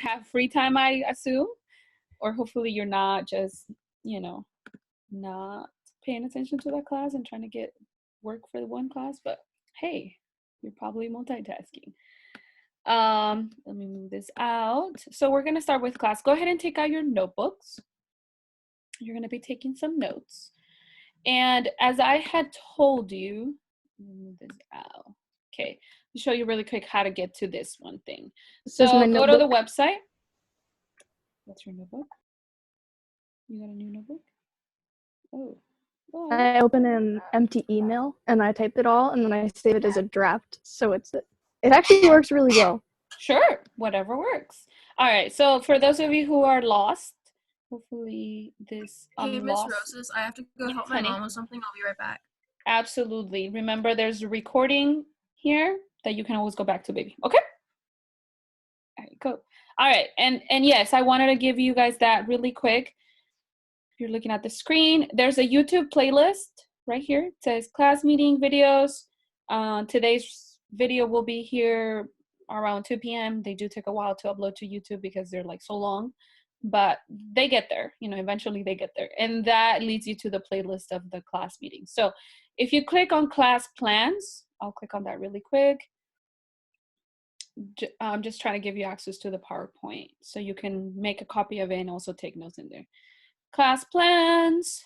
have free time, I assume, or hopefully you're not just, not paying attention to that class and trying to get work for the one class, but hey, you're probably multitasking. Let me move this out. So we're going to start with class. Go ahead and take out your notebooks. You're going to be taking some notes. And as I had told you, move this out. Okay, I'll show you really quick how to get to this one thing. So go to the website. What's your notebook? You got a new notebook? Oh. I open an empty email and I type it all and then I save it as a draft. So it actually works really well. Sure, whatever works. All right, so for those of you who are lost, hopefully this Hey, Miss Roses, I have to go help my mom with something. I'll be right back. Absolutely. Remember, there's a recording here that you can always go back to, baby. Okay? All right, go. All right, and yes, I wanted to give you guys that really quick. If you're looking at the screen, there's a YouTube playlist right here. It says class meeting videos. Today's video will be here around 2 p.m. They do take a while to upload to YouTube because they're like so long, but they get there, eventually they get there. And that leads you to the playlist of the class meeting. So if you click on class plans, I'll click on that really quick. I'm just trying to give you access to the PowerPoint so you can make a copy of it and also take notes in there. Class plans,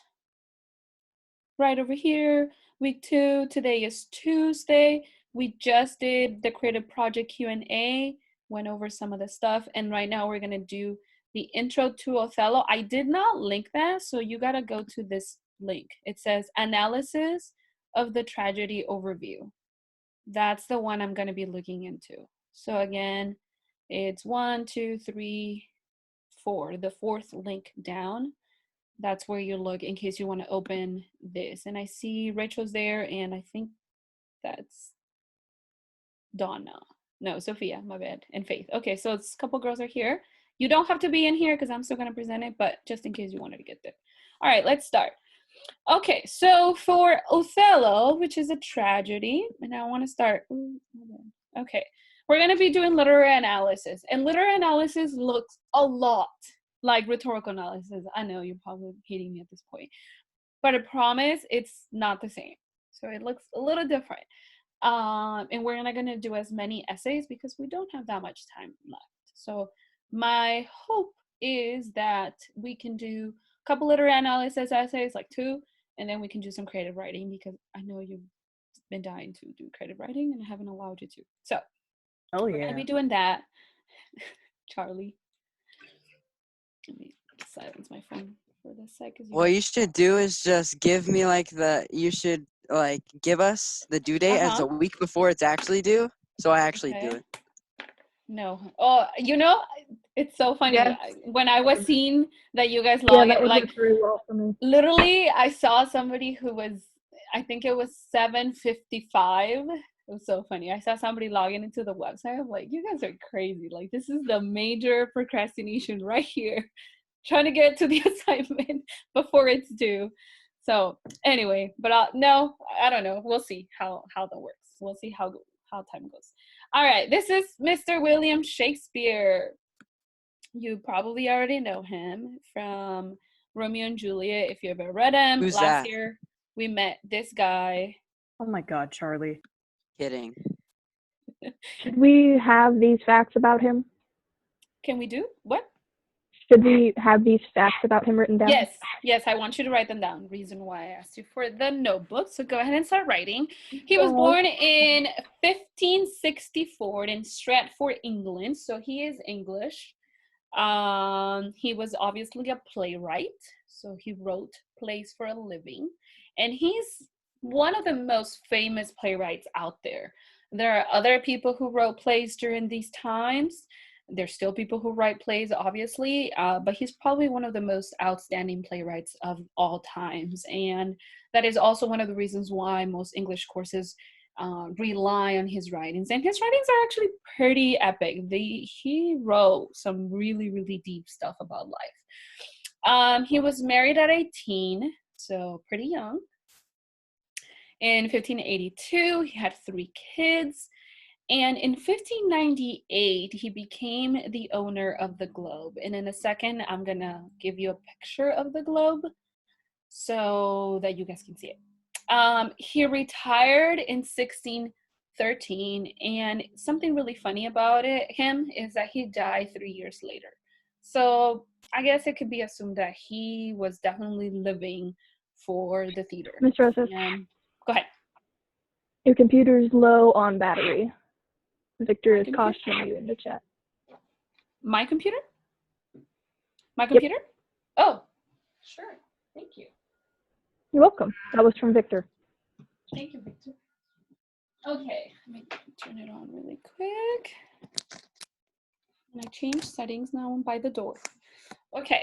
right over here, week 2, today is Tuesday. We just did the creative project Q&A, went over some of the stuff, and right now we're gonna do the intro to Othello. I did not link that, so you gotta go to this link. It says analysis of the tragedy overview. That's the one I'm gonna be looking into. So again, it's 1, 2, 3, 4, the 4th link down. That's where you look in case you want to open this. And I see Rachel's there, and I think that's Donna. No, Sophia, my bad, and Faith. Okay, so it's a couple girls are here. You don't have to be in here because I'm still going to present it, but just in case you wanted to get there. All right, let's start. Okay, so for Othello, which is a tragedy, and I want to start. Okay, we're going to be doing literary analysis, and literary analysis looks a lot like rhetorical analysis. I know you're probably hating me at this point, but I promise it's not the same. So it looks a little different. And we're not going to do as many essays because we don't have that much time left. So my hope is that we can do a couple literary analysis essays, like 2, and then we can do some creative writing because I know you've been dying to do creative writing and I haven't allowed you to. So we're going to be doing that. Charlie. Let me silence my phone for this second. What you should do is just give me you should give us the due date as a week before it's actually due, so I actually do it. No. Oh, it's so funny. Yes. When I was seeing that you guys log in, like very well for me. Literally, I saw somebody who was, I think it was 7:55. It was so funny. I saw somebody logging into the website. I'm like, you guys are crazy. Like, this is the major procrastination right here. Trying to get to the assignment before it's due. So anyway, but no, I don't know. We'll see how that works. We'll see how time goes. All right, this is Mr. William Shakespeare. You probably already know him from Romeo and Juliet if you ever read him. Who's Last that? year we met this guy. Oh my God, Charlie. Kidding. Should we have these facts about him? Can we do? What? Should we have these facts about him written down? Yes, I want you to write them down. Reason why I asked you for the notebook. So go ahead and start writing. He was born in 1564 in Stratford, England. So he is English. He was obviously a playwright. So he wrote plays for a living. And he's one of the most famous playwrights out there. There are other people who wrote plays during these times. There's still people who write plays, obviously, but he's probably one of the most outstanding playwrights of all times. And that is also one of the reasons why most English courses rely on his writings. And his writings are actually pretty epic. He wrote some really, really deep stuff about life. He was married at 18, so pretty young. In 1582, he had 3 kids. And in 1598, he became the owner of the Globe. And in a second, I'm going to give you a picture of the Globe so that you guys can see it. He retired in 1613, and something really funny about him is that he died 3 years later. So I guess it could be assumed that he was definitely living for the theater. Miss Rosas, Go ahead. your computer's low on battery. Victor My is computer? cautioning you in the chat. My computer? My computer? Yep. Oh, sure. Thank you. You're welcome. That was from Victor. Thank you, Victor. Okay, let me turn it on really quick. And I changed settings now. I'm by the door. Okay,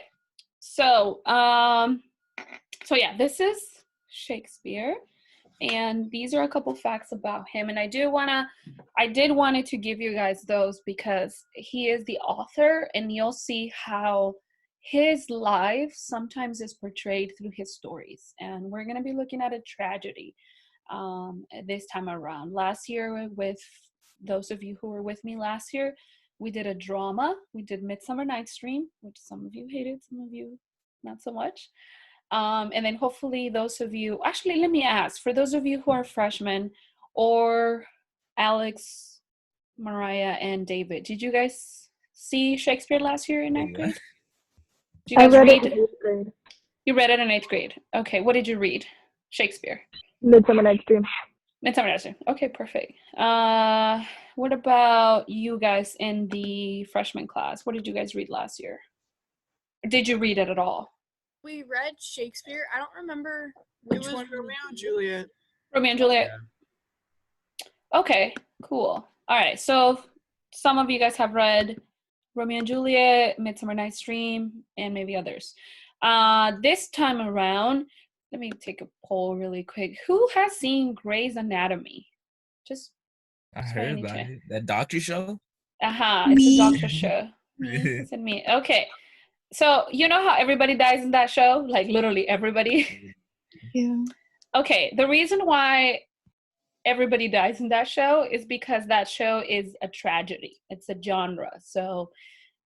so yeah, this is Shakespeare, and these are a couple facts about him. And I did wanted to give you guys those because he is the author, and you'll see how his life sometimes is portrayed through his stories. And we're going to be looking at a tragedy this time around. Last year, with those of you who were with me last year, we did a drama. We did Midsummer Night's Dream, which some of you hated, some of you not so much. And then hopefully those of you, actually, let me ask, for those of you who are freshmen, or Alex, Mariah, and David, did you guys see Shakespeare last year in ninth grade? Did you guys read read? it in 8th grade. You read it in 8th grade. Okay, what did you read? Shakespeare. Midsummer Night's Dream. Midsummer Night's Dream. Okay, perfect. What about you guys in the freshman class? What did you guys read last year? Did you read it at all? We read Shakespeare. I don't remember which one. Romeo and Juliet. Romeo and Juliet. Yeah. Okay, cool. All right, so some of you guys have read Romeo and Juliet, Midsummer Night's Dream, and maybe others. This time around, let me take a poll really quick. Who has seen Grey's Anatomy? I heard about it. That doctor show? It's a doctor show. Me. Me. Okay. So you know how everybody dies in that show? Like literally everybody? Yeah. Okay, the reason why everybody dies in that show is because that show is a tragedy. It's a genre. So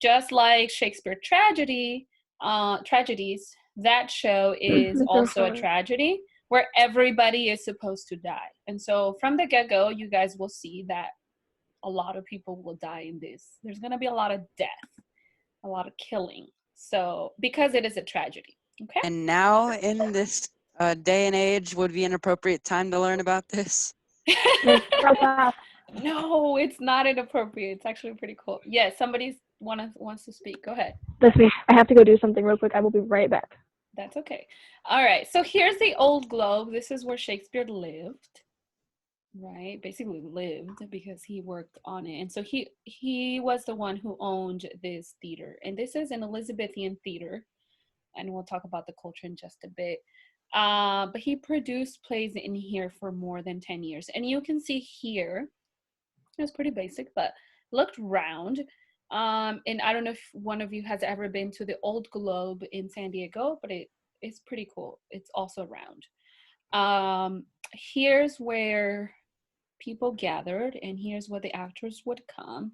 just like Shakespeare tragedies, that show is also a tragedy where everybody is supposed to die. And so from the get-go, you guys will see that a lot of people will die in this. There's going to be a lot of death, a lot of killing. So because it is a tragedy. Okay. And now in this day and age would be an appropriate time to learn about this? No, it's not inappropriate. It's actually pretty cool. Yes, somebody wants to speak. Go ahead. That's me. I have to go do something real quick. I will be right back. That's okay. All right. So here's the Old Globe. This is where Shakespeare lived, right? Basically lived because he worked on it. And so he was the one who owned this theater. And this is an Elizabethan theater. And we'll talk about the culture in just a bit. But he produced plays in here for more than 10 years. And you can see here, it's pretty basic, but looked round. And I don't know if one of you has ever been to the Old Globe in San Diego, but it's pretty cool. It's also round. Here's where people gathered, and here's where the actors would come.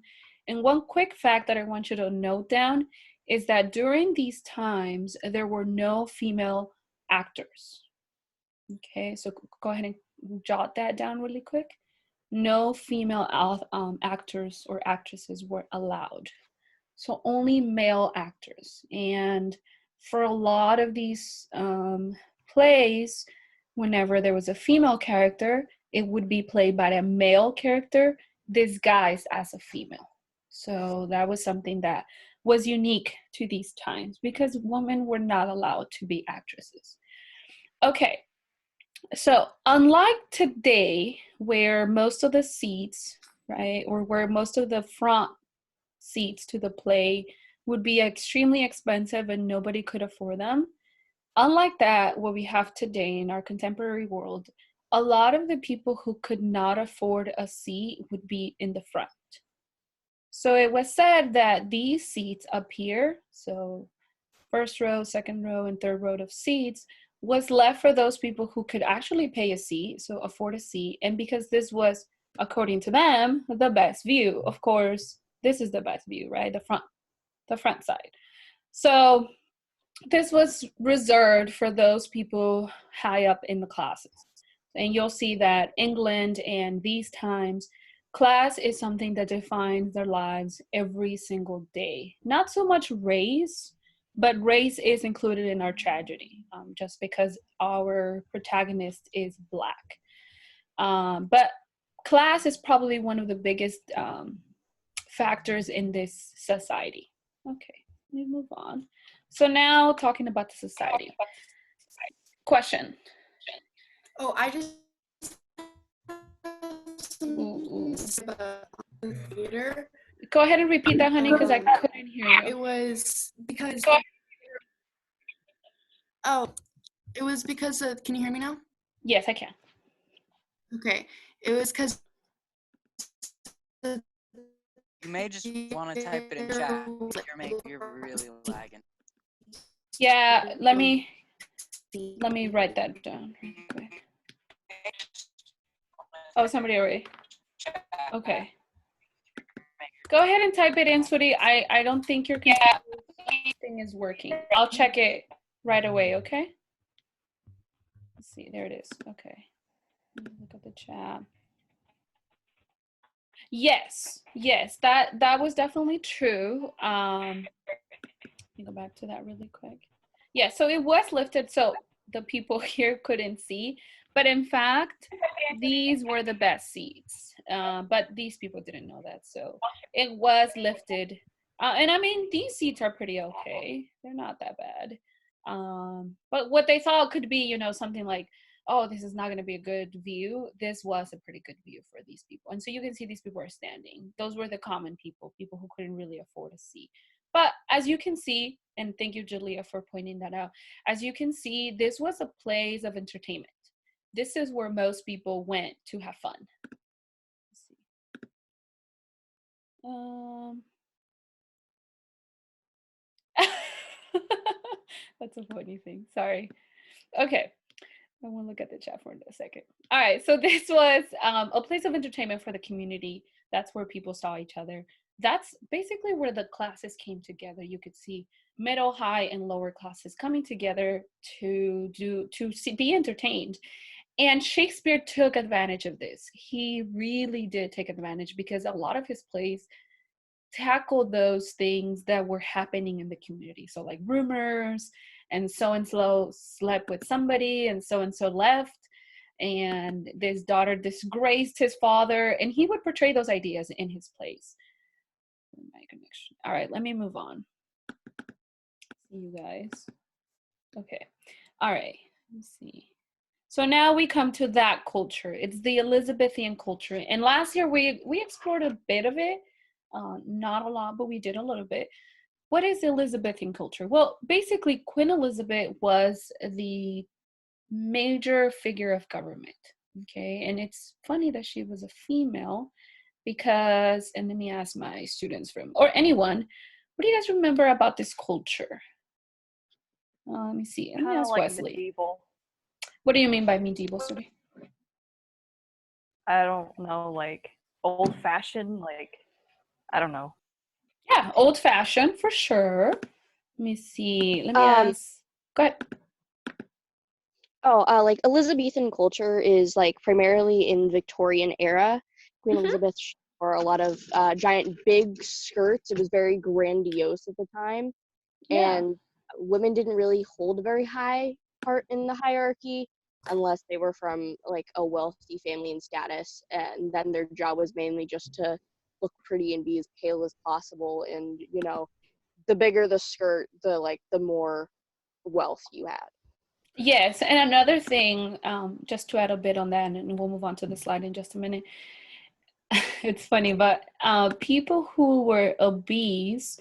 And one quick fact that I want you to note down is that during these times, there were no female actors. Okay, so go ahead and jot that down really quick. No female actors or actresses were allowed. So only male actors. And for a lot of these plays, whenever there was a female character, it would be played by a male character disguised as a female. So that was something that was unique to these times because women were not allowed to be actresses. Okay, so unlike today, where most of the seats, right, or where most of the front seats to the play would be extremely expensive and nobody could afford them, unlike that, what we have today in our contemporary world, a lot of the people who could not afford a seat would be in the front. So it was said that these seats up here, so first row, second row, and third row of seats, was left for those people who could actually pay a seat, so afford a seat. And because this was according to them, the best view. Of course, this is the best view, right? The front side. So this was reserved for those people high up in the classes. And you'll see that England and these times, class is something that defines their lives every single day. Not so much race, but race is included in our tragedy, just because our protagonist is Black. But class is probably one of the biggest factors in this society. Okay, let me move on. So now talking about the society. Question. Oh, I just theater. Go ahead and repeat that, honey, because I couldn't hear you. It was because it was because of, can you hear me now? Yes, I can. Okay. It was because You may just want to type it in chat. You're really lagging. Yeah, let me write that down really quick. Oh, somebody already. Okay. Go ahead and type it in, sweetie. I don't think your thing is working. I'll check it right away, okay? Let's see, there it is. Okay. Look at the chat. Yes, that was definitely true. Let me go back to that really quick. Yeah, so it was lifted so the people here couldn't see, but in fact, these were the best seats. But these people didn't know that, so it was lifted. And I mean, these seats are pretty okay. They're not that bad. But what they thought could be, you know, something like, oh, this is not going to be a good view. This was a pretty good view for these people. And so you can see these people are standing. Those were the common people who couldn't really afford a seat. But as you can see, and thank you, Julia, for pointing that out. As you can see, this was a place of entertainment. This is where most people went to have fun. Let's see. That's a funny thing. Sorry. Okay. I want to look at the chat for a second. All right, so this was a place of entertainment for the community. That's where people saw each other. That's basically where the classes came together. You could see middle, high, and lower classes coming together to be entertained. And Shakespeare took advantage of this. He really did take advantage because a lot of his plays tackled those things that were happening in the community. So like rumors, and so slept with somebody, and so left, and this daughter disgraced his father, and he would portray those ideas in his plays. My connection. All right, let me move on. See you guys. Okay. All right. Let's see. So now we come to that culture. It's the Elizabethan culture. And last year we explored a bit of it. Not a lot, but we did a little bit. What is Elizabethan culture? Well, basically, Queen Elizabeth was the major figure of government, okay? And it's funny that she was a female because, and let me ask my students or anyone, what do you guys remember about this culture? Let me see. Let me ask like Wesley. Medieval. What do you mean by medieval, sorry? I don't know, like old-fashioned, like, I don't know. Yeah, old-fashioned for sure. Let me see. Let me ask. Go ahead. Like Elizabethan culture is like primarily in Victorian era. Queen Elizabeth wore a lot of giant big skirts. It was very grandiose at the time. Yeah. And women didn't really hold a very high part in the hierarchy unless they were from like a wealthy family and status. And then their job was mainly just to look pretty and be as pale as possible. And, you know, the bigger the skirt, the more wealth you had. Yes, and another thing, just to add a bit on that, and we'll move on to the slide in just a minute. It's funny, but people who were obese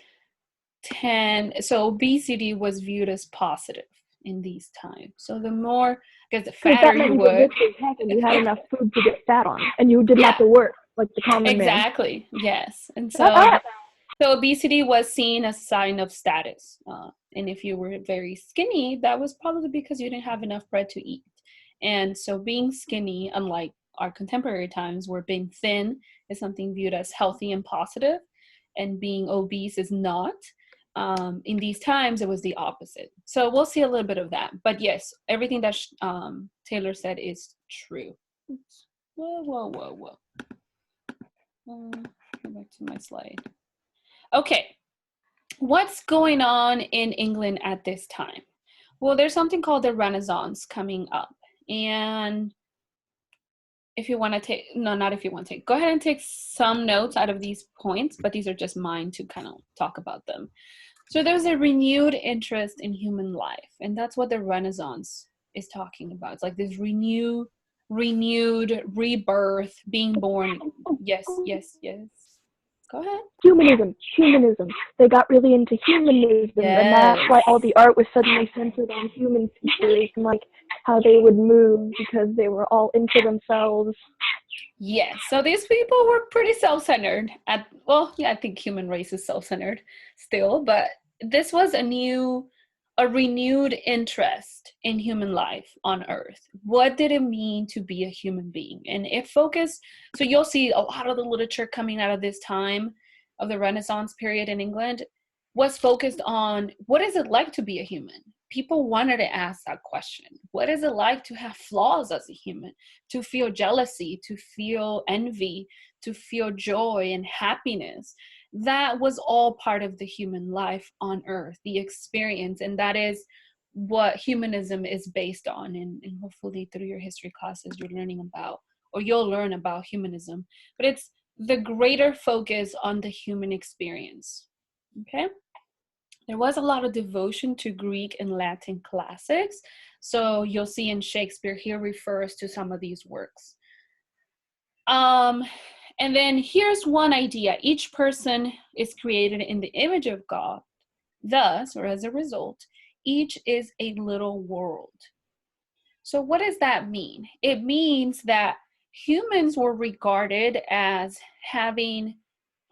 so obesity was viewed as positive in these times. So the more, because the fatter that meant you you were were, rich as heck and you had enough food to get fat on, and you didn't have to work like the common man. exactly, yes. And so obesity was seen as a sign of status. And if you were very skinny, that was probably because you didn't have enough bread to eat. And so being skinny, unlike our contemporary times, where being thin is something viewed as healthy and positive, and being obese is not. In these times, it was the opposite. So we'll see a little bit of that. But yes, everything that Taylor said is true. Oops. Whoa. Go back to my slide. Okay. What's going on in England at this time? Well, there's something called the Renaissance coming up. And if you want to take, no, not if you want to take, go ahead and take some notes out of these points, but these are just mine to kind of talk about them. So there's a renewed interest in human life, and that's what the Renaissance is talking about. It's like this renewed rebirth, being born. Yes. Go ahead. Humanism. They got really into humanism, and that's why all the art was suddenly centered on human features and like how they would move, because they were all into themselves. Yes, so these people were pretty self-centered. I think human race is self-centered still, but this was a renewed interest in human life on Earth. What did it mean to be a human being? And it focused, so you'll see a lot of the literature coming out of this time of the Renaissance period in England was focused on what is it like to be a human? People wanted to ask that question. What is it like to have flaws as a human? To feel jealousy, to feel envy, to feel joy and happiness. That was all part of the human life on Earth, the experience. And that is what humanism is based on. And hopefully through your history classes, you're learning about, or you'll learn about humanism. But it's the greater focus on the human experience. Okay? There was a lot of devotion to Greek and Latin classics. So you'll see in Shakespeare, he refers to some of these works. And then here's one idea. Each person is created in the image of God. Thus, or as a result, each is a little world. So what does that mean? It means that humans were regarded as having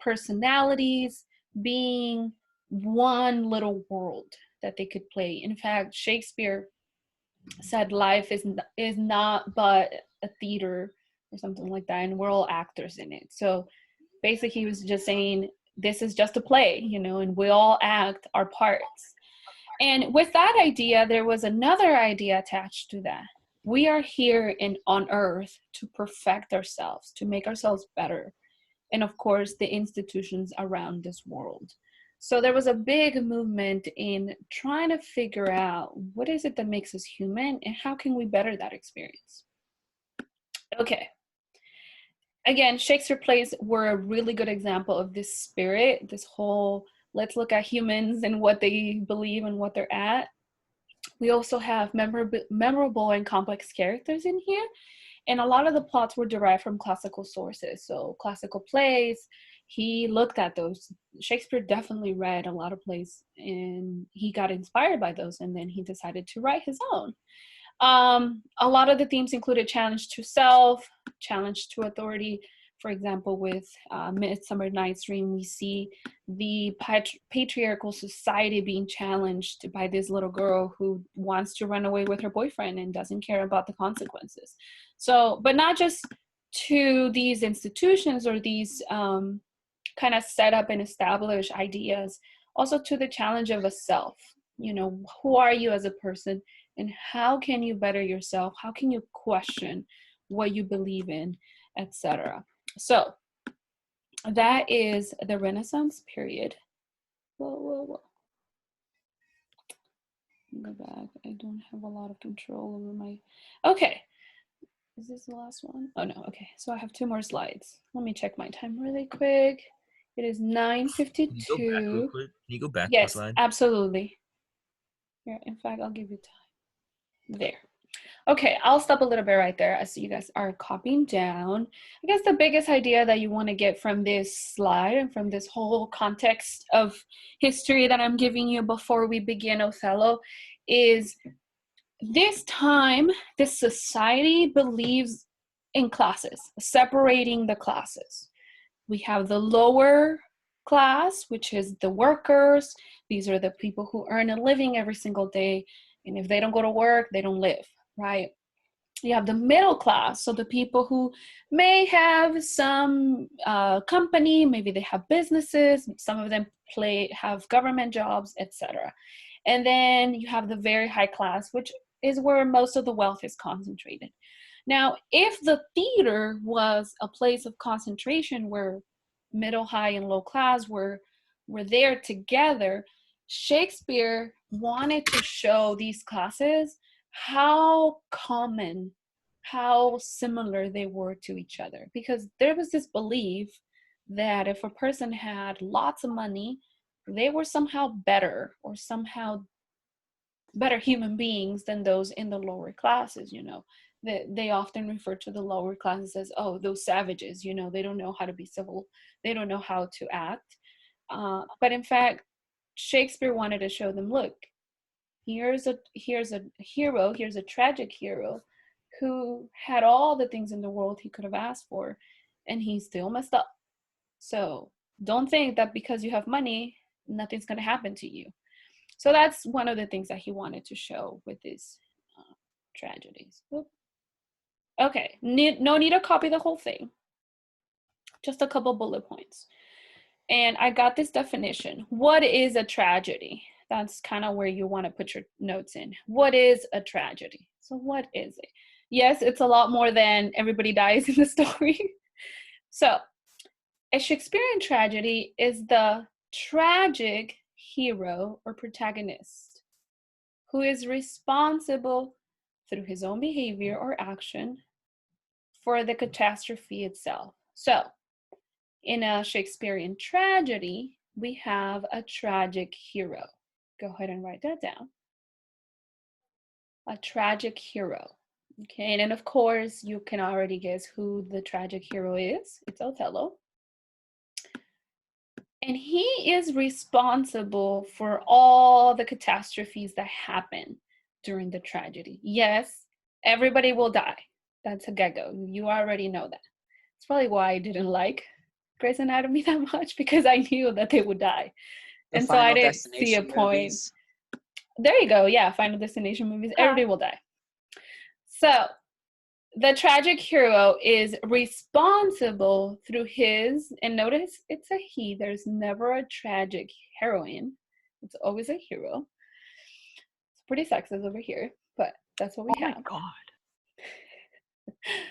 personalities, being one little world that they could play. In fact, Shakespeare said life is not but a theater or something like that, and we're all actors in it. So basically he was just saying this is just a play, and we all act our parts. And with that idea, there was another idea attached to that. We are here on Earth to perfect ourselves, to make ourselves better, and of course the institutions around this world. So there was a big movement in trying to figure out what is it that makes us human and how can we better that experience. Okay. Again, Shakespeare plays were a really good example of this spirit, this whole, let's look at humans and what they believe and what they're at. We also have memorable and complex characters in here. And a lot of the plots were derived from classical sources. So classical plays, he looked at those. Shakespeare definitely read a lot of plays and he got inspired by those, and then he decided to write his own. A lot of the themes included challenge to self, challenge to authority. For example, with Midsummer Night's Dream, we see the patriarchal society being challenged by this little girl who wants to run away with her boyfriend and doesn't care about the consequences. So, but not just to these institutions or these kind of set up and established ideas, also to the challenge of a self. Who are you as a person? And how can you better yourself? How can you question what you believe in, etc.? So that is the Renaissance period. Whoa. Go back. I don't have a lot of control over my... Okay. Is this the last one? Oh, no. Okay. So I have 2 more slides. Let me check my time really quick. It is 9:52. Can you go back Yes, a slide? absolutely. Here, in fact, I'll give you time. There. Okay, I'll stop a little bit right there as you guys are copying down. I guess the biggest idea that you want to get from this slide and from this whole context of history that I'm giving you before we begin Othello is this time, this society believes in classes, separating the classes. We have the lower class, which is the workers. These are the people who earn a living every single day. And if they don't go to work, they don't live, right? You have the middle class, so the people who may have some company, maybe they have businesses, some of them have government jobs, etc. And then you have the very high class, which is where most of the wealth is concentrated. Now, if the theater was a place of concentration where middle, high, and low class were there together, Shakespeare wanted to show these classes how common, how similar they were to each other. Because there was this belief that if a person had lots of money, they were somehow better or somehow better human beings than those in the lower classes, you know. They often refer to the lower classes as, oh, those savages, you know, they don't know how to be civil, they don't know how to act. But in fact, Shakespeare wanted to show them, look, here's a hero, here's a tragic hero who had all the things in the world he could have asked for, and he still messed up. So don't think that because you have money, nothing's going to happen to you. So that's one of the things that he wanted to show with these tragedies. Okay, no need to copy the whole thing. Just a couple bullet points. And I got this definition. What is a tragedy? That's kind of where you want to put your notes in. What is a tragedy? So what is it? Yes, it's a lot more than everybody dies in the story. So a Shakespearean tragedy is the tragic hero or protagonist who is responsible through his own behavior or action for the catastrophe itself. So in a Shakespearean tragedy, we have a tragic hero. Go ahead and write that down. A tragic hero. Okay, and then of course, you can already guess who the tragic hero is. It's Othello. And he is responsible for all the catastrophes that happen during the tragedy. Yes, everybody will die. That's a get-go. You already know that. It's probably why I didn't like Grey's Anatomy that much, because I knew that they would die. And so I didn't see a point. Movies. There you go. Yeah, Final Destination movies. Everybody will die. So the tragic hero is responsible through his, and notice it's a he. There's never a tragic heroine. It's always a hero. It's pretty sexist over here, but that's what we have. Oh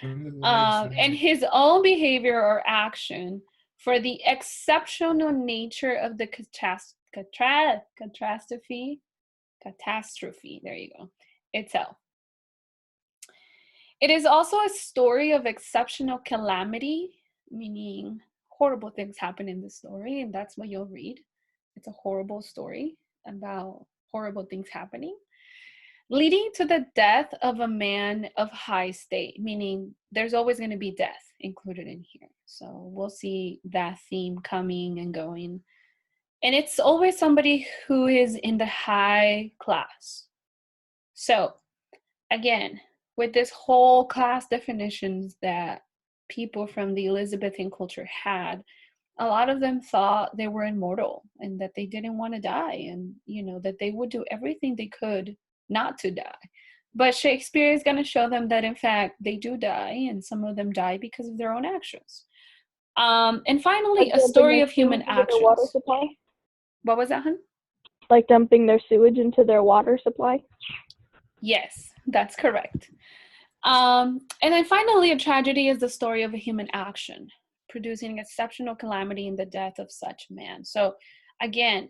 my God. And his own behavior or action for the exceptional nature of the catastrophe, there you go, itself. It is also a story of exceptional calamity, meaning horrible things happen in the story, and that's what you'll read. It's a horrible story about horrible things happening, leading to the death of a man of high state, meaning there's always going to be death included in here. So we'll see that theme coming and going. And it's always somebody who is in the high class. So again, with this whole class definitions that people from the Elizabethan culture had, a lot of them thought they were immortal and that they didn't want to die, and you know that they would do everything they could not to die. But Shakespeare is going to show them that in fact they do die, and some of them die because of their own actions. And finally, a story of human actions. Water supply? What was that, hun? Like dumping their sewage into their water supply? Yes, that's correct. And then finally, a tragedy is the story of a human action, producing exceptional calamity in the death of such man. So again,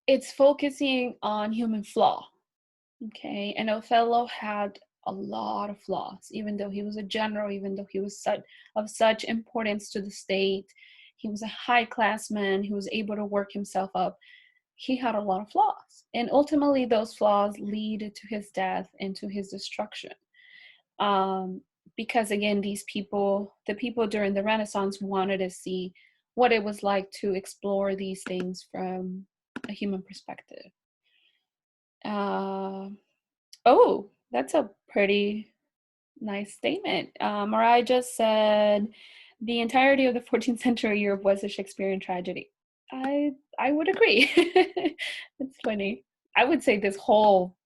it's focusing on human flaw. Okay, and Othello had a lot of flaws, even though he was a general, even though he was of such importance to the state. He was a high class man who was able to work himself up. He had a lot of flaws, and ultimately those flaws lead to his death and to his destruction. Because again, the people during the Renaissance wanted to see what it was like to explore these things from a human perspective. Oh, that's a pretty nice statement. Mariah just said, the entirety of the 14th century Europe was a Shakespearean tragedy. I would agree. It's funny. I would say this whole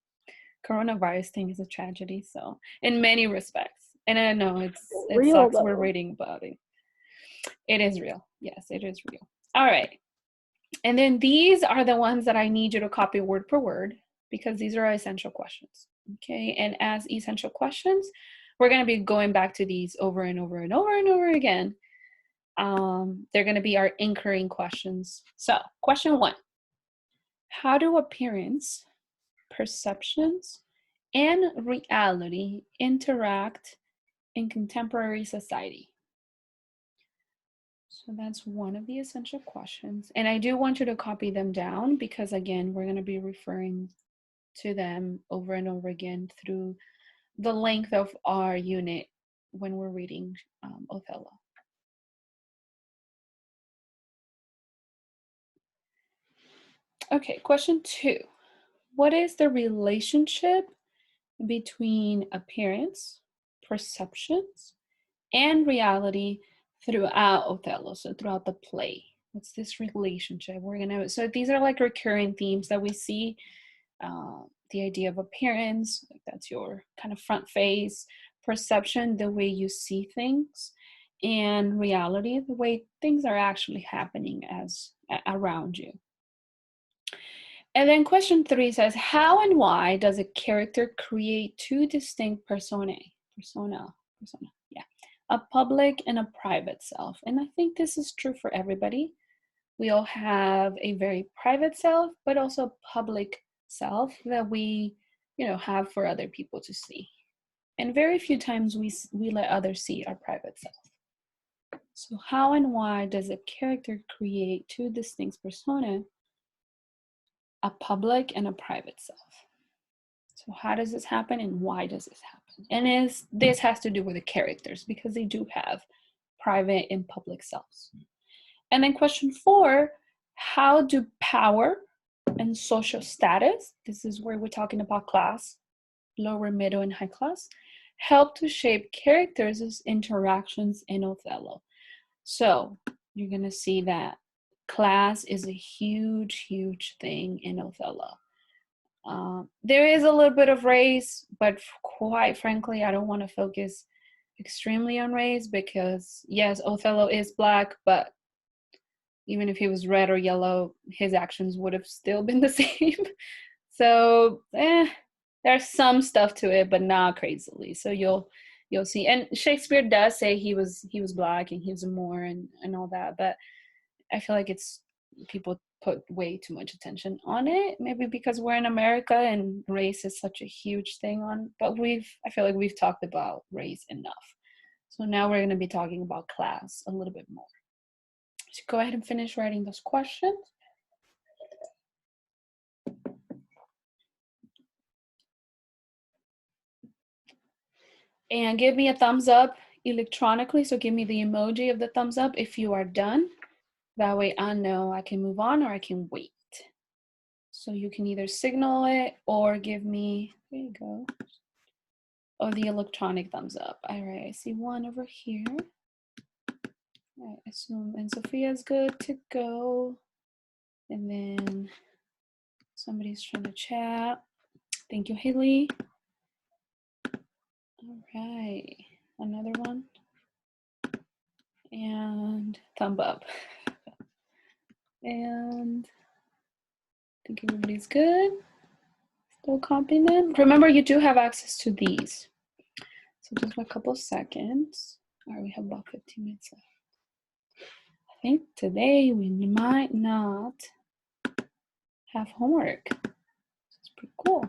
coronavirus thing is a tragedy. So in many respects, and I know it Real, sucks though. we're reading about it. It is real. Yes, it is real. All right. And then these are the ones that I need you to copy word per word because these are essential questions. Okay. And as essential questions, we're going to be going back to these over and over and over and over again. They're going to be our anchoring questions. So, question 1. How do appearance, perceptions, and reality interact in contemporary society? So that's one of the essential questions. And I do want you to copy them down because, again, we're going to be referring to them over and over again through the length of our unit when we're reading Othello. Okay, question 2. What is the relationship between appearance, perceptions, and reality throughout Othello, so throughout the play? What's this relationship? So these are like recurring themes that we see. The idea of appearance, that's your kind of front face, perception, the way you see things, and reality, the way things are actually happening around you. And then question 3 says, how and why does a character create two distinct personae? Persona, yeah. A public and a private self. And I think this is true for everybody. We all have a very private self, but also a public self that we, have for other people to see. And very few times we let others see our private self. So how and why does a character create two distinct personae? A public and a private self. So how does this happen and why does this happen? And this has to do with the characters because they do have private and public selves. And then question 4, how do power and social status, this is where we're talking about class, lower, middle, and high class, help to shape characters' interactions in Othello? So you're going to see that class is a huge, huge thing in Othello. There is a little bit of race, but quite frankly, I don't want to focus extremely on race because, yes, Othello is Black, but even if he was red or yellow, his actions would have still been the same. So, there's some stuff to it, but not crazily. So you'll see. And Shakespeare does say he was Black and he was a Moor and all that, but I feel like people put way too much attention on it, maybe because we're in America and race is such a huge thing but I feel like we've talked about race enough. So now we're going to be talking about class a little bit more. So go ahead and finish writing those questions. And give me a thumbs up electronically. So give me the emoji of the thumbs up if you are done. That way I know I can move on or I can wait. So you can either signal it or give me, there you go, or the electronic thumbs up. All right, I see one over here. All right, assume, and Sophia's good to go. And then somebody's trying to chat. Thank you, Haley. All right, another one. And thumb up. And I think everybody's good. Still copying them. Remember, you do have access to these. So just a couple seconds. All right, we have about 15 minutes left. I think today we might not have homework. It's pretty cool.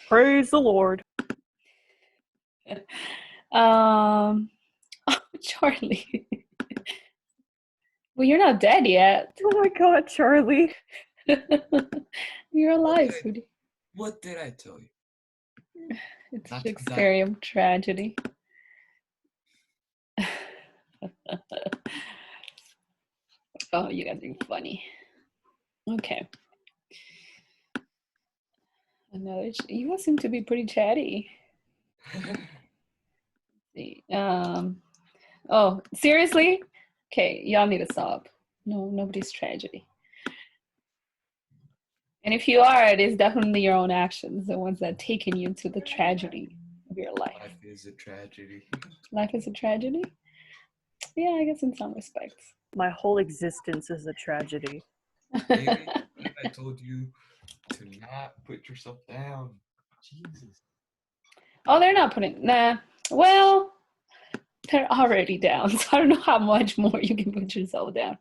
Praise the Lord. Oh, Charlie. Well, you're not dead yet. Oh my God, Charlie. You're alive, Foodie. What did I tell you? It's Not Shakespearean tragedy. Oh, you guys are funny. Okay. You guys seem to be pretty chatty. See. Oh, seriously? Okay, y'all need to stop. No, nobody's tragedy. And if you are, it is definitely your own actions, the ones that taken you to the tragedy of your life. Life is a tragedy. Life is a tragedy? Yeah, I guess in some respects. My whole existence is a tragedy. Baby, I told you to not put yourself down. Jesus. Oh, they're not putting, nah. Well, they're already down, so I don't know how much more you can put yourself down.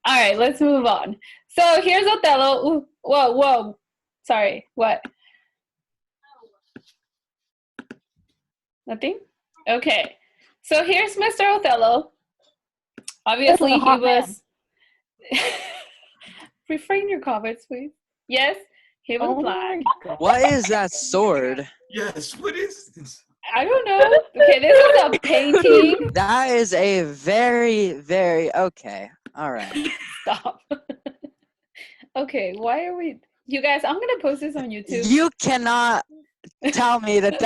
All right, let's move on. So here's Othello. Ooh, whoa. Sorry, what? Nothing? Okay. So here's Mr. Othello. Obviously, he was... Refrain your comments, please. Yes, he was black. What is that sword? Yes, what is this? I don't know. Okay, this is a painting. That is a very, very okay. All right. Stop. Okay, why are we... You guys, I'm going to post this on YouTube. You cannot tell me that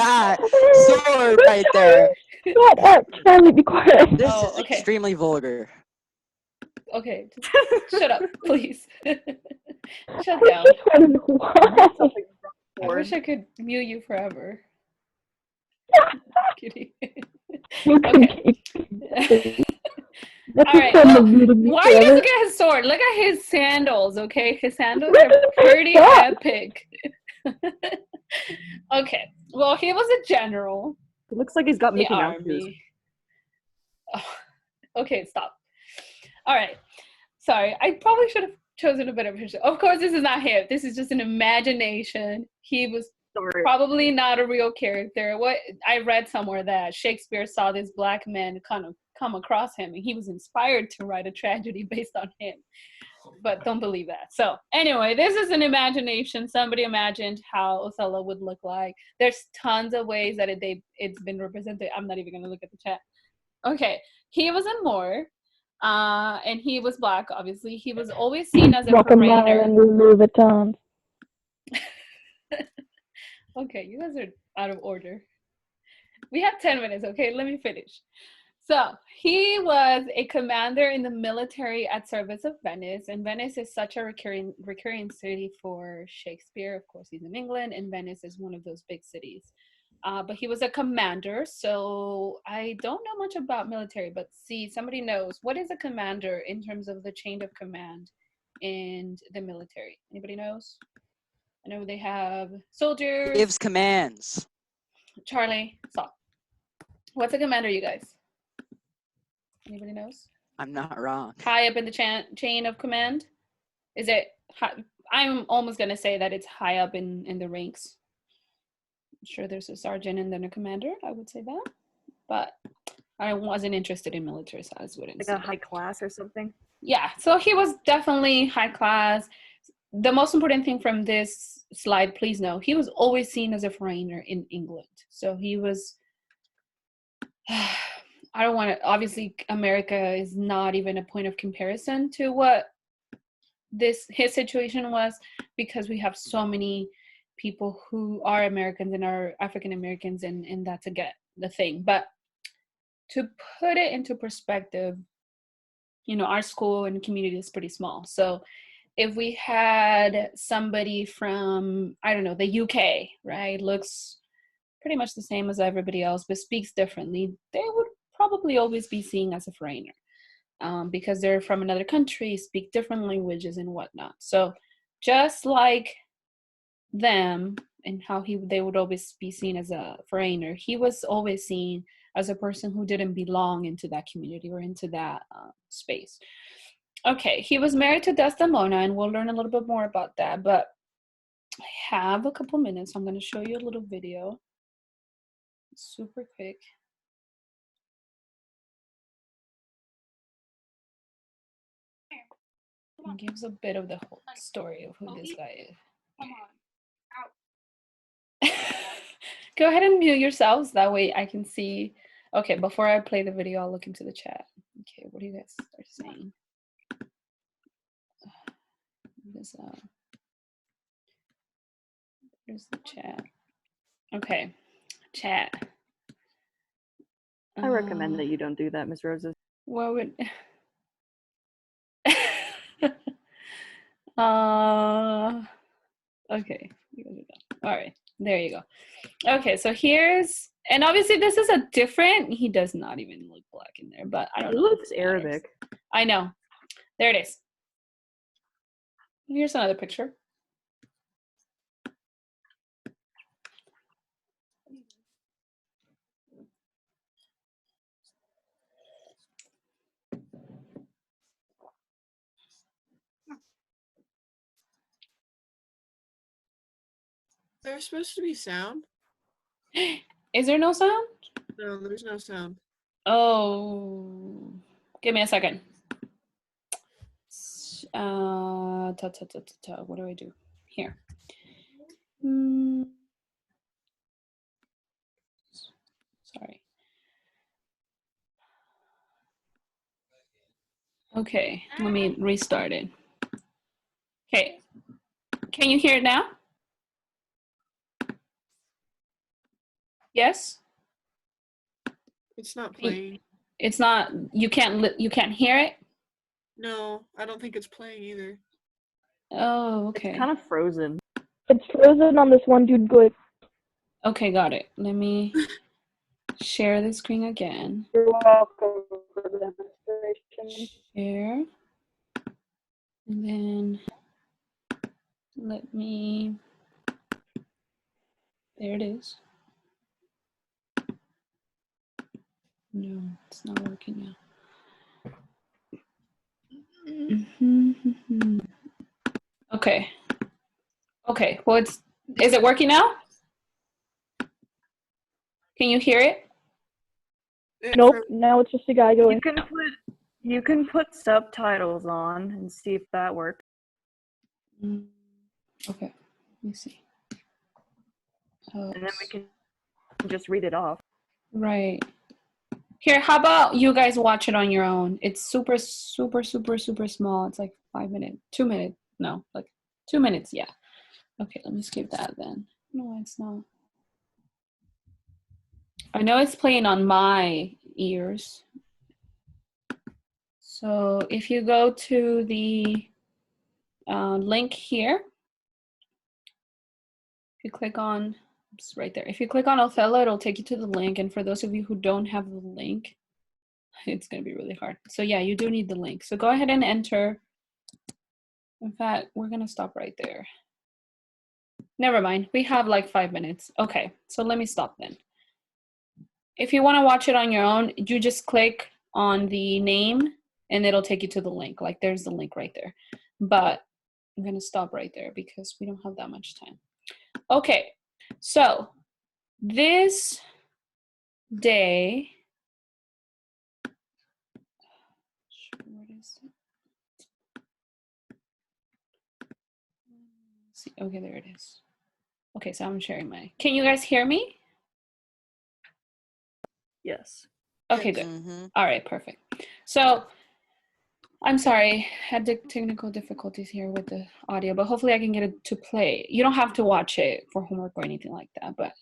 sword right there. Shut up, Charlie, be quiet. This Oh, is okay. extremely vulgar. Okay, just shut up, please. Shut down. I don't know why. I wish I could mute you forever. Kidding. You can Okay. keep- That's All right, a well, of muting me why are you guys forever. looking at his sword? Look at his sandals, okay? His sandals are pretty Stop. epic. Okay, well, he was a general It looks like he's got in the Mickey Mouse shoes. army. Oh, okay, stop. All right, sorry. I probably should have chosen a better picture. Of course, this is not him. This is just an imagination. He was Sorry. probably not a real character. What I read somewhere that Shakespeare saw this black man kind of come across him, and he was inspired to write a tragedy based on him. But don't believe that. So anyway, this is an imagination. Somebody imagined how Othello would look like. There's tons of ways that it's been represented. I'm not even gonna look at the chat. Okay, he was in Moor, and he was black. Obviously, he was always seen as a Walk a mile foreigner. and remove a ton. Okay, you guys are out of order. We have 10 minutes, okay? Let me finish. So, he was a commander in the military at service of Venice, and Venice is such a recurring city for Shakespeare. Of course, he's in England, and Venice is one of those big cities. But he was a commander, so I don't know much about military, but see, somebody knows. What is a commander in terms of the chain of command in the military? Anybody knows? I know they have soldiers. Gives commands. Charlie, stop. What's a commander, you guys? Anybody knows? I'm not wrong. High up in the chain of command? Is it high? I'm almost going to say that it's high up in the ranks. I'm sure there's a sergeant and then a commander. I would say that. But I wasn't interested in military, so I wouldn't Like say a that. high class or something? Yeah, so he was definitely high class. The most important thing from this slide, please know, he was always seen as a foreigner in England. So he was, I don't want to, obviously America is not even a point of comparison to what his situation was, because we have so many people who are Americans and are African Americans, and that's the thing. But to put it into perspective, you know, our school and community is pretty small. So if we had somebody from, I don't know, the UK, right, looks pretty much the same as everybody else, but speaks differently, they would probably always be seen as a foreigner, because they're from another country, speak different languages and whatnot. So just like them and how they would always be seen as a foreigner, he was always seen as a person who didn't belong into that community or into that space. Okay, he was married to Desdemona, and we'll learn a little bit more about that, but I have a couple minutes. I'm going to show you a little video. Super quick. It gives a bit of the whole story of who this guy is. Come on. Out. Go ahead and mute yourselves. That way I can see. Okay, before I play the video, I'll look into the chat. Okay, what do you guys are saying? There's the chat. Okay, chat. I recommend that you don't do that, Miss Roses. What would... uh, Okay. You guys are done. All right. There you go. Okay, so here's, and obviously this is a different, he does not even look black in there, but I don't It know. looks if it matters. Arabic. I know. There it is. Here's another picture. There's supposed to be sound. Is there no sound? No, there's no sound. Oh, give me a second. What do I do here? Sorry. Okay, let me restart it. Okay, can you hear it now? Yes? It's not playing. It's not, you can't hear it? No, I don't think it's playing either. Oh, okay. It's kind of frozen. It's frozen on this one dude good. Okay, got it. Let me share the screen again. You're welcome for the demonstration. Share. And then let me, there it is. No, it's not working now. Okay. Okay, well, is it working now? Can you hear it? Nope, now it's just a guy going. You can put subtitles on and see if that works. Okay, let me see. And then we can just read it off. Right. Here, how about you guys watch it on your own? It's super, super, super, super small. It's like 5 minutes, 2 minutes. No, like 2 minutes, yeah. Okay, let me skip that then. No, it's not. I know it's playing on my ears. So if you go to the link here, if you click on, it's right there. If you click on Othello, it'll take you to the link. And for those of you who don't have the link, it's going to be really hard. So yeah, you do need the link. So go ahead and enter. In fact, we're going to stop right there. Never mind. We have like 5 minutes. Okay, so let me stop then. If you want to watch it on your own, you just click on the name and it'll take you to the link. Like there's the link right there. But I'm going to stop right there because we don't have that much time. Okay, so this day, what is it? See, okay, there it is. Okay, so I'm sharing my, can you guys hear me? Yes. Okay, good. All right, perfect. So I'm sorry, had technical difficulties here with the audio, but hopefully I can get it to play. You don't have to watch it for homework or anything like that, but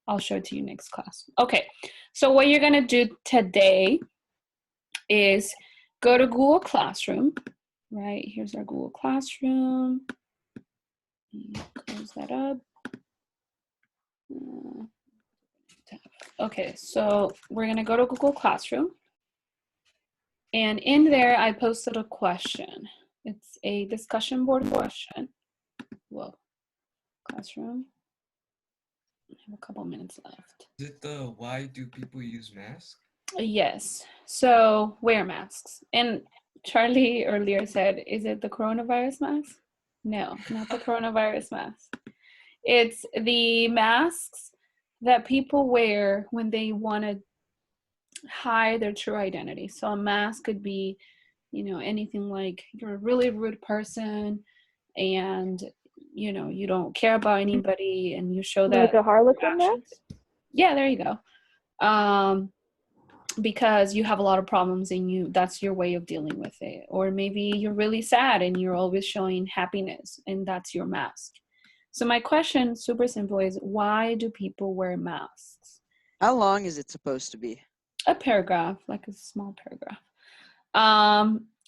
I'll show it to you next class. Okay, so what you're gonna do today is go to Google Classroom, right? Here's our Google Classroom. Close that up. Okay, so we're gonna go to Google Classroom. And in there, I posted a question. It's a discussion board question. Whoa, Classroom. I have a couple minutes left. Is it the why do people use masks? Yes, so wear masks. And Charlie earlier said, is it the coronavirus mask? No, not the coronavirus mask. It's the masks that people wear when they want to hide their true identity. So a mask could be, you know, anything like you're a really rude person and, you know, you don't care about anybody and you show that. Like a Harlequin mask? Yeah, there you go. Because you have a lot of problems and that's your way of dealing with it. Or maybe you're really sad and you're always showing happiness and that's your mask. So my question, super simple, is why do people wear masks? How long is it supposed to be? A paragraph, like a small paragraph.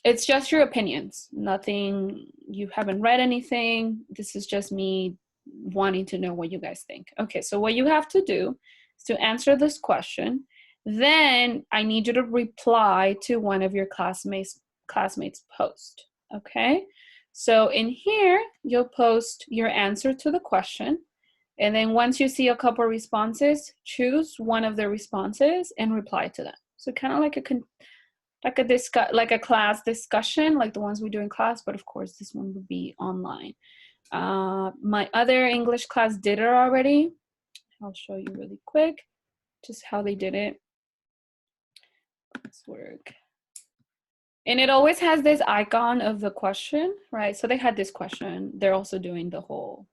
It's just your opinions. Nothing, you haven't read anything. This is just me wanting to know what you guys think. Okay, so what you have to do is to answer this question. Then I need you to reply to one of your classmates post. Okay, so in here, you'll post your answer to the question. And then once you see a couple responses, choose one of the responses and reply to them. So kind of like a class discussion, like the ones we do in class, but of course this one would be online. My other English class did it already. I'll show you really quick just how they did it. Let's work. And it always has this icon of the question, right? So they had this question. They're also doing the whole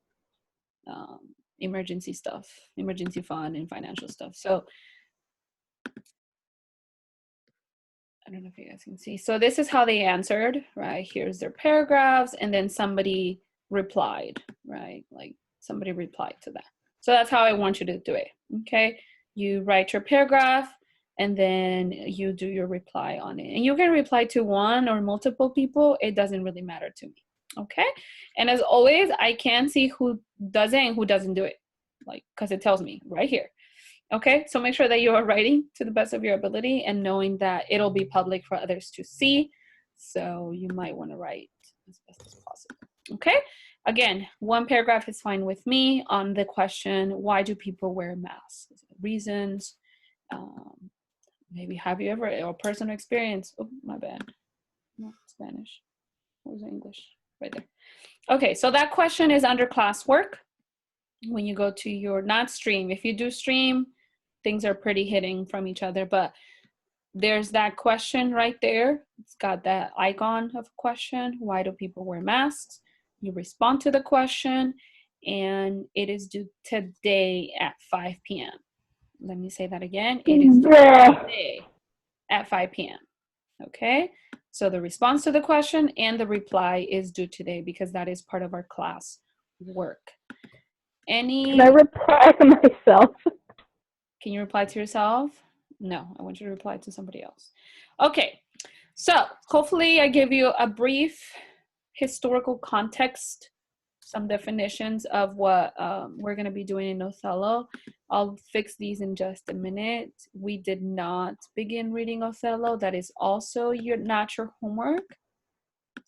emergency stuff, emergency fund and financial stuff. So I don't know if you guys can see. So this is how they answered, right? Here's their paragraphs, and then somebody replied, right? Like somebody replied to that. So that's how I want you to do it, okay? You write your paragraph, and then you do your reply on it. And you can reply to one or multiple people. It doesn't really matter to me, okay? And as always, I can see who does it and who doesn't do it, like, because it tells me right here. Okay, so make sure that you are writing to the best of your ability and knowing that it'll be public for others to see. So you might want to write as best as possible. Okay, again, one paragraph is fine with me on the question, why do people wear masks? Reasons, maybe have you ever, or personal experience. Oh, my bad. Not Spanish. What was English? Right there. Okay, so that question is under classwork. When you go to your, not stream, if you do stream, things are pretty hidden from each other, but there's that question right there. It's got that icon of question. Why do people wear masks? You respond to the question, and it is due today at 5 p.m. Let me say that again. It is due today at 5 p.m. Okay? So the response to the question and the reply is due today because that is part of our class work. Can I reply to myself? Can you reply to yourself? No, I want you to reply to somebody else. Okay, so hopefully I give you a brief historical context, some definitions of what we're going to be doing in Othello. I'll fix these in just a minute. We did not begin reading Othello. That is also not your homework.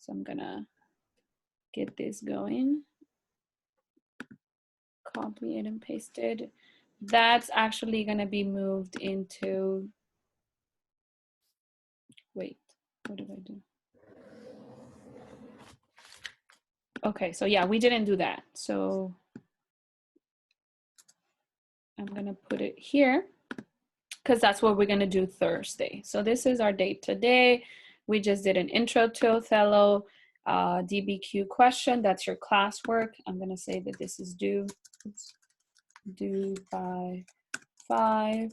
So I'm going to get this going. Copy it and paste it. That's actually going to be moved into, wait, what did I do? Okay, so yeah, we didn't do that. So I'm going to put it here because that's what we're going to do Thursday. So this is our date today. We just did an intro to Othello, DBQ question. That's your classwork. I'm going to say that this is due by 5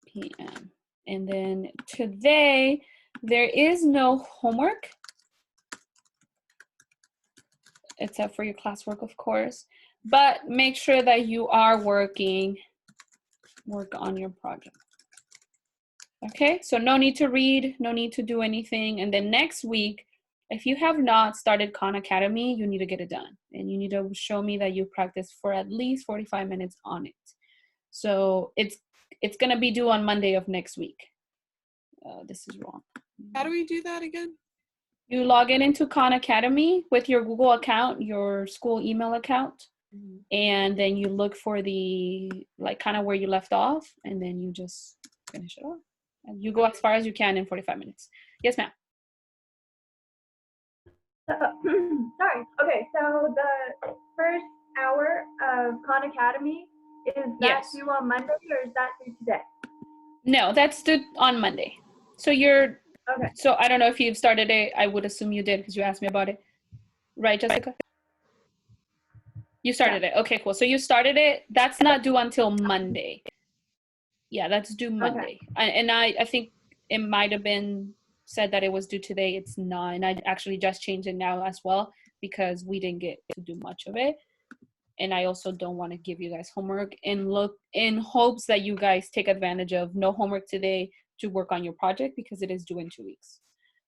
p.m. And then today, there is no homework, except for your classwork, of course. But make sure that you are work on your project. Okay, so no need to read, no need to do anything. And then next week, if you have not started Khan Academy, you need to get it done. And you need to show me that you practice for at least 45 minutes on it. So it's going to be due on Monday of next week. This is wrong. How do we do that again? You log into Khan Academy with your Google account, your school email account, and then you look for the, like, kind of where you left off, and then you just finish it off. And you go as far as you can in 45 minutes. Yes, ma'am. Sorry. Okay, so the first hour of Khan Academy, is that due on Monday or is that due today? No, that's due on Monday. So you're, okay. So I don't know if you've started it. I would assume you did because you asked me about it. Right, Jessica? You started it. Okay, cool. So you started it. That's not due until Monday. Yeah, that's due Monday. Okay. And I think it might have been said that it was due today. It's not. And I actually just changed it now as well because we didn't get to do much of it. And I also don't want to give you guys homework in hopes that you guys take advantage of no homework today to work on your project because it is due in 2 weeks.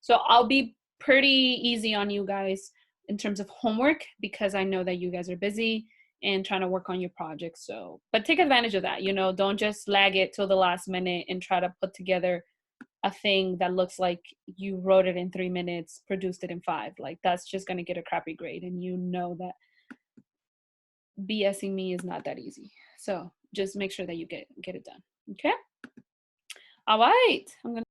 So I'll be pretty easy on you guys in terms of homework because I know that you guys are busy and trying to work on your projects. So, but take advantage of that, you know, don't just lag it till the last minute and try to put together a thing that looks like you wrote it in 3 minutes, produced it in 5. Like that's just going to get a crappy grade. And you know that BSing me is not that easy. So just make sure that you get it done. Okay. All right. I'm going to